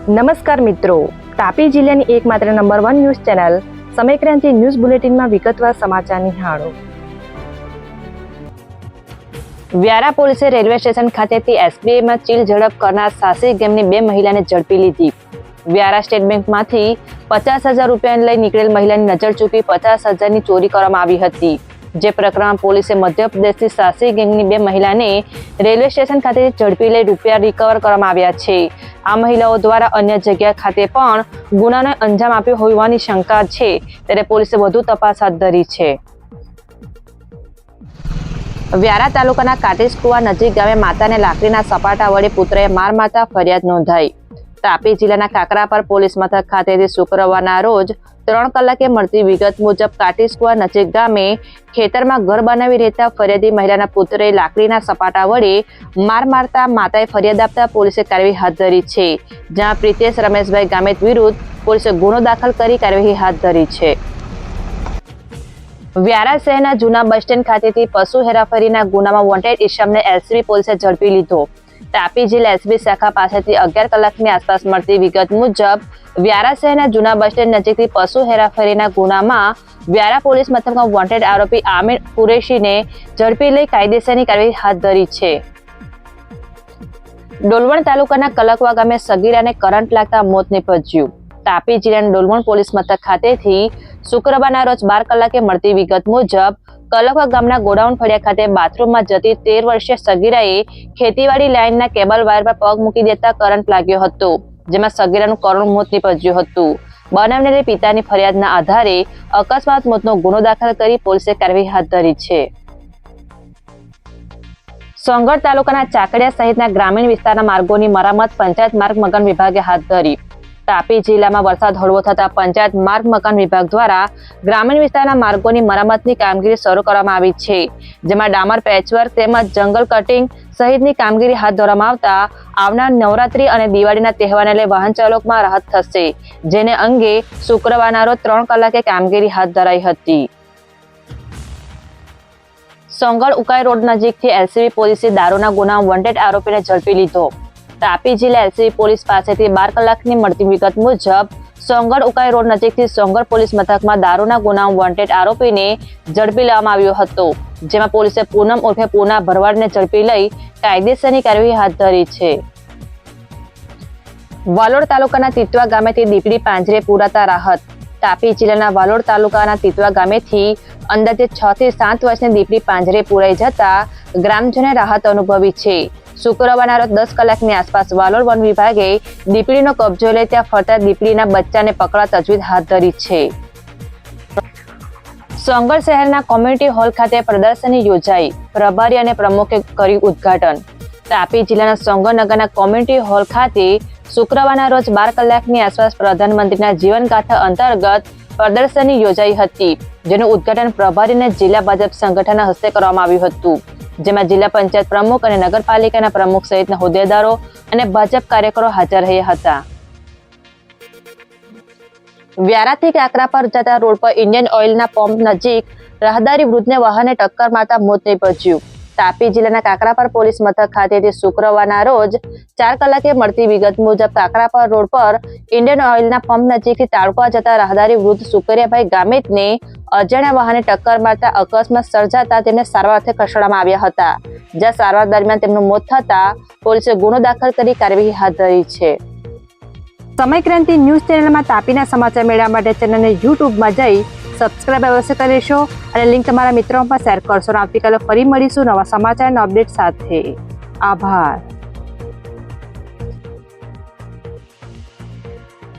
નમસ્કાર મિત્રો, તાપી જિલ્લાની એકમાત્ર number 1 news channel Samaykranti news બુલેટિનમાં વિગતવાર સમાચાર નિહાળો. વ્યારા પોલીસે રેલવે સ્ટેશન ખાતેથી એસબીઆઈમાં ચીલ ઝડપ કરનાર સાહસી ગેંગની 2 મહિલાને ઝડપી લીધી. વ્યારા સ્ટેટ બેંકમાંથી 50,000 રૂપિયા લઈ નીકળેલ મહિલાની નજર ચૂકી 50,000ની ચોરી કરવામાં આવી હતી. જે પ્રકરણમાં પોલીસે મધ્યપ્રદેશથી સાહસી ગેંગની 2 મહિલાને રેલવે સ્ટેશન ખાતેથી ઝડપી લઈ રૂપિયા રિકવર કરવામાં આવ્યા છે. આ મહિલાઓ દ્વારા અન્ય જગ્યા ખાતે પણ ગુનાને અંજામ આપ્યો હોવાની શંકા છે, ત્યારે પોલીસે વધુ તપાસ હાથ ધરી છે. વ્યારા તાલુકાના કાટેશકુવા નજીક ગામે માતાને લાકડીના સપાટા વડે પુત્રએ માર મારતા ફરિયાદ નોંધાઈ. તાપી જિલ્લાના કાકરાપર પોલીસ મથક ખાતેથી શુક્રવારના રોજ 3 કલાકે મળતી વિગત મુજબ કાટેશકુવા નજીક ગામે ખેતરમાં ઘર બનાવી રહેતા ફરિયાદી મહિલાના પુત્રએ લાકડીના સપાટા વડે માર મારતા માતાએ ફરિયાદ આપતા પોલીસે કાર્યવાહી હાથ ધરી છે. જ્યાં પ્રિતેશ રમેશભાઈ ગામેત વિરુદ્ધ પોલીસે ગુનો દાખલ કરી કાર્યવાહી હાથ ધરી છે. વ્યારા શહેરના જૂના બસ સ્ટેન્ડ ખાતેથી પશુ હેરાફેરીના ગુનામાં વોન્ટેડ ઇસમને એલસીબી પોલીસે ઝડપી લીધો. તાપી જિલ્લા એસબી શાખા પાસેથી 11 કલાકની આસપાસ મળતી વિગત મુજબ વ્યારા શહેરના જૂના બસ સ્ટેન્ડ નજીકથી પશુ હેરાફેરીના ગુનામાં વ્યારા પોલીસ મથકમાં વોન્ટેડ આરોપી આમિર કુરેશીને ઝડપી લઈ કાયદેસરની કાર્યવાહી હાથ ધરી છે. ડોલવણ તાલુકાના કલકવા ગામે સગીરાને કરંટ લાગતા મોત નીપજ્યું. તાપી જિલ્લાના ડોલવણ પોલીસ મથક ખાતેથી શુક્રવારના રોજ 12 કલાકે મળતી વિગત મુજબ કલકવા ગામના ગોડાઉન ફળિયા ખાતે બાથરૂમમાં જતી 13 વર્ષીય સગીરાએ ખેતીવાડી લાઇનના કેબલ વાયર પર પગ મૂકી દેતા કરંટ લાગ્યો હતો, જેમાં સગીરાનું કરુણ મોત નીપજ્યું હતું. બનાવનારે પિતાની ફરિયાદના આધારે અકસ્માત મોતનો ગુનો દાખલ કરી પોલીસે કાર્યવાહી હાથ ધરી છે. સોંગઢ તાલુકાના ચાકડિયા સહિતના ગ્રામીણ વિસ્તારના માર્ગોની મરામત પંચાયત માર્ગ મકાન વિભાગે હાથ ધરી. તાપી જિલ્લામાં વરસાદ હળવો થતા પંચાયત માર્ગ મકાન વિભાગ દ્વારા ગ્રામીણ વિસ્તારના માર્ગોની મરામતની કામગીરી શરૂ કરવામાં આવી છે. જેમાં ડામર પેચવર્ક તેમજ જંગલ કટિંગ સહિતની કામગીરી હાથ ધરવામાં આવતા આવનાર નવરાત્રી અને દિવાળીના તહેવારને લઈ વાહન ચાલકોમાં રાહત થશે. જેને અંગે શુક્રવારના રોજ 3 કલાકે કામગીરી હાથ ધરાઈ હતી. સોંગઢ ઉકાઈ રોડ નજીકથી એલસીબી પોલીસે દારૂના ગુનામાં વોન્ટેડ આરોપીને ઝડપી લીધો. તાપી જિલ્લા એલસીબી પોલીસ પાસેથી 12 કલાકની મળતી વિગત મુજબ સોંગઢ ઉકાઈ રોડ નજીકથી સોંગઢ પોલીસ મથકમાં દારૂના ગુનામાં વોન્ટેડ આરોપીને ઝડપી લેવામાં આવ્યો હતો. જેમાં પોલીસે પૂનમ ઉર્ફે પૂના ભરવાડને ઝડપી લઈ કાયદેસરની કાર્યવાહી હાથ ધરી છે. વાલોડ તાલુકાના તીતવા ગામેથી દીપડી પાંજરે પુરાતા રાહત. તાપી જિલ્લાના વાલોડ તાલુકાના તીતવા ગામેથી અંદાજે 6 થી 7 વર્ષની દીપડી પાંજરે પુરાઈ જતા ગ્રામજનોએ રાહત અનુભવી છે. શુક્રવારના રોજ 10 કલાકની આસપાસ વાલોડ વન વિભાગે દીપડીનો કબજો લઈ ત્યાં ફરતા દીપડીના બચ્ચાને પકડવા તજવીજ હાથ ધરી છે. સોંગઢ શહેરના કોમ્યુનિટી હોલ ખાતે પ્રદર્શની યોજાઈ. પ્રભારી અને પ્રમુખે કર્યું ઉદ્ઘાટન. તાપી જિલ્લાના સોંગઢ નગરના કોમ્યુનિટી હોલ ખાતે શુક્રવારના રોજ 12 કલાકની આસપાસ પ્રધાનમંત્રીના જીવનગાથા અંતર્ગત પ્રદર્શની યોજાઈ હતી. જેનું ઉદ્ઘાટન પ્રભારી અને જિલ્લા ભાજપ સંગઠનના હસ્તે કરવામાં આવ્યું હતું. જેમાં જિલ્લા પંચાયત પ્રમુખ અને નગરપાલિકાના પ્રમુખ સહિતના હોદ્દેદારો અને ભાજપ કાર્યકરો હાજર રહ્યા હતા. વ્યારાથી કાકરા પર જતા રોડ પર ઇન્ડિયન ઓઇલના પંપ નજીક રાહદારી વૃદ્ધને વાહને ટક્કર મારતા મોત નીપજ્યું. તાપી જિલ્લાના કાકરાપર પોલીસ મથક ખાતેથી શુક્રવારના રોજ 4 કલાકે મળતી વિગત મુજબ કાકરાપર રોડ પર ઇન્ડિયન ઓઇલના પંપ નજીકથી તાલુકા જતા રાહદારી વૃદ્ધ સુકરિયાભાઈ ગામિતને અજાણ્યા વાહને ટક્કર મારતા અકસ્માત સર્જાતા તેમને સારવાર અર્થે ખસેડવામાં આવ્યા હતા. જ્યાં સારવાર દરમિયાન તેમનું મોત થતા પોલીસે ગુનો દાખલ કરી કાર્યવાહી હાથ ધરી છે. સમયક્રાંતિ ન્યૂઝ ચેનલમાં તાપીના સમાચાર મેળવવા માટે ચેનલને યુટ્યુબમાં જઈ સબસ્ક્રાઇબ અવશ્ય કરી લેશો અને લિંક તમારા મિત્રોમાં શેર કરશો. આવતીકાલે ફરી મળીશું નવા સમાચારના અપડેટ સાથે. આભાર.